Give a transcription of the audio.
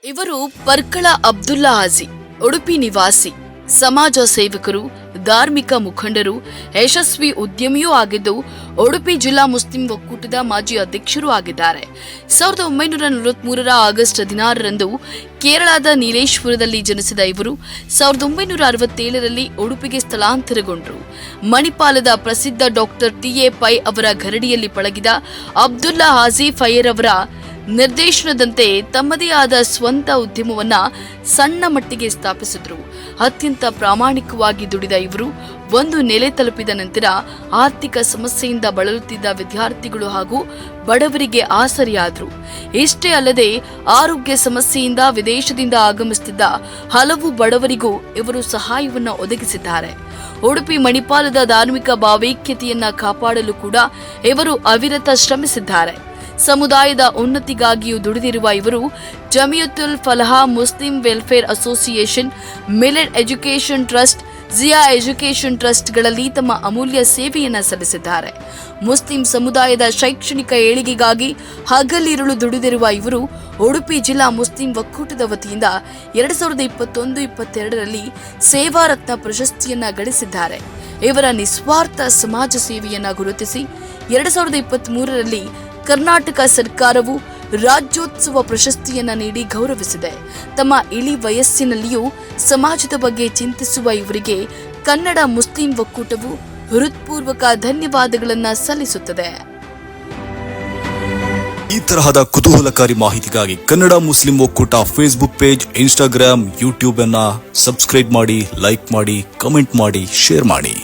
ಇವರು ಪರ್ಕಳ ಅಬ್ದುಲ್ಲಾ ಹಾಜಿ, ಉಡುಪಿ ನಿವಾಸಿ, ಸಮಾಜ ಸೇವಕರು, ಧಾರ್ಮಿಕ ಮುಖಂಡರು, ಯಶಸ್ವಿ ಉದ್ಯಮಿಯೂ ಆಗಿದ್ದು ಉಡುಪಿ ಜಿಲ್ಲಾ ಮುಸ್ಲಿಂ ಒಕ್ಕೂಟದ ಮಾಜಿ ಅಧ್ಯಕ್ಷರೂ ಆಗಿದ್ದಾರೆ. 1943 ಆಗಸ್ಟ್ 16ರಂದು ಕೇರಳದ ನೀಲೇಶ್ವರದಲ್ಲಿ ಜನಿಸಿದ ಇವರು 1967ರಲ್ಲಿ ಉಡುಪಿಗೆ ಸ್ಥಳಾಂತರಗೊಂಡರು. ಮಣಿಪಾಲದ ಪ್ರಸಿದ್ಧ ಡಾಕ್ಟರ್ ಟಿ.ಎ. ಪೈ ಅವರ ಗರಡಿಯಲ್ಲಿ ಪಳಗಿದ ಅಬ್ದುಲ್ಲಾ ಹಾಜಿ ಫೈಯರ್ ಅವರ ನಿರ್ದೇಶನದಂತೆ ತಮ್ಮದೇ ಆದ ಸ್ವಂತ ಉದ್ಯಮವನ್ನ ಸಣ್ಣ ಮಟ್ಟಿಗೆ ಸ್ಥಾಪಿಸಿದ್ರು. ಅತ್ಯಂತ ಪ್ರಾಮಾಣಿಕವಾಗಿ ದುಡಿದ ಇವರು ಒಂದು ನೆಲೆ ತಲುಪಿದ ನಂತರ ಆರ್ಥಿಕ ಸಮಸ್ಯೆಯಿಂದ ಬಳಲುತ್ತಿದ್ದ ವಿದ್ಯಾರ್ಥಿಗಳು ಹಾಗೂ ಬಡವರಿಗೆ ಆಸರೆಯಾದರು. ಇಷ್ಟೇ ಅಲ್ಲದೆ ಆರೋಗ್ಯ ಸಮಸ್ಯೆಯಿಂದ ವಿದೇಶದಿಂದ ಆಗಮಿಸುತ್ತಿದ್ದ ಹಲವು ಬಡವರಿಗೂ ಇವರು ಸಹಾಯವನ್ನು ಒದಗಿಸಿದ್ದಾರೆ. ಉಡುಪಿ ಮಣಿಪಾಲದ ಧಾರ್ಮಿಕ ಭಾವೈಕ್ಯತೆಯನ್ನ ಕಾಪಾಡಲು ಕೂಡ ಇವರು ಅವಿರತ ಶ್ರಮಿಸಿದ್ದಾರೆ. ಸಮುದಾಯದ ಉನ್ನತಿಗಾಗಿಯೂ ದುಡಿದಿರುವ ಇವರು Jamiatul Falah Muslim welfare association, Millat education trust, Zia education ಟ್ರಸ್ಟ್ಗಳಲ್ಲಿ ತಮ್ಮ ಅಮೂಲ್ಯ ಸೇವೆಯನ್ನು ಸಲ್ಲಿಸಿದ್ದಾರೆ. ಮುಸ್ಲಿಂ ಸಮುದಾಯದ ಶೈಕ್ಷಣಿಕ ಏಳಿಗೆಗಾಗಿ ಹಗಲಿರುಳು ದುಡಿದಿರುವ ಇವರು ಉಡುಪಿ ಜಿಲ್ಲಾ ಮುಸ್ಲಿಂ ಒಕ್ಕೂಟದ ವತಿಯಿಂದ 2021-22ರಲ್ಲಿ ಸೇವಾ ರತ್ನ ಪ್ರಶಸ್ತಿಯನ್ನ ಗಳಿಸಿದ್ದಾರೆ. ಇವರ ನಿಸ್ವಾರ್ಥ ಸಮಾಜ ಸೇವೆಯನ್ನ ಗುರುತಿಸಿ 2023ರಲ್ಲಿ ಕರ್ನಾಟಕ ಸರ್ಕಾರವು ರಾಜ್ಯೋತ್ಸವ ಪ್ರಶಸ್ತಿಯನ್ನ ನೀಡಿ ಗೌರವಿಸಿದೆ. ತಮ್ಮ ಇಳಿ ವಯಸ್ಸಿನಲ್ಲಿಯೂ ಸಮಾಜದ ಬಗ್ಗೆ ಚಿಂತಿಸುವ ಇವರಿಗೆ ಕನ್ನಡ ಮುಸ್ಲಿಂ ಒಕ್ಕೂಟವು ಹೃತ್ಪೂರ್ವಕ ಧನ್ಯವಾದಗಳನ್ನು ಸಲ್ಲಿಸುತ್ತದೆ. ಈ ತರಹದ ಕುತೂಹಲಕಾರಿ ಮಾಹಿತಿಗಾಗಿ ಕನ್ನಡ ಮುಸ್ಲಿಂ ಒಕ್ಕೂಟ ಫೇಸ್ಬುಕ್ ಪೇಜ್, ಇನ್ಸ್ಟಾಗ್ರಾಮ್, ಯೂಟ್ಯೂಬ್ ಅನ್ನ ಸಬ್ಸ್ಕ್ರೈಬ್ ಮಾಡಿ, ಲೈಕ್ ಮಾಡಿ, ಕಮೆಂಟ್ ಮಾಡಿ, ಶೇರ್ ಮಾಡಿ.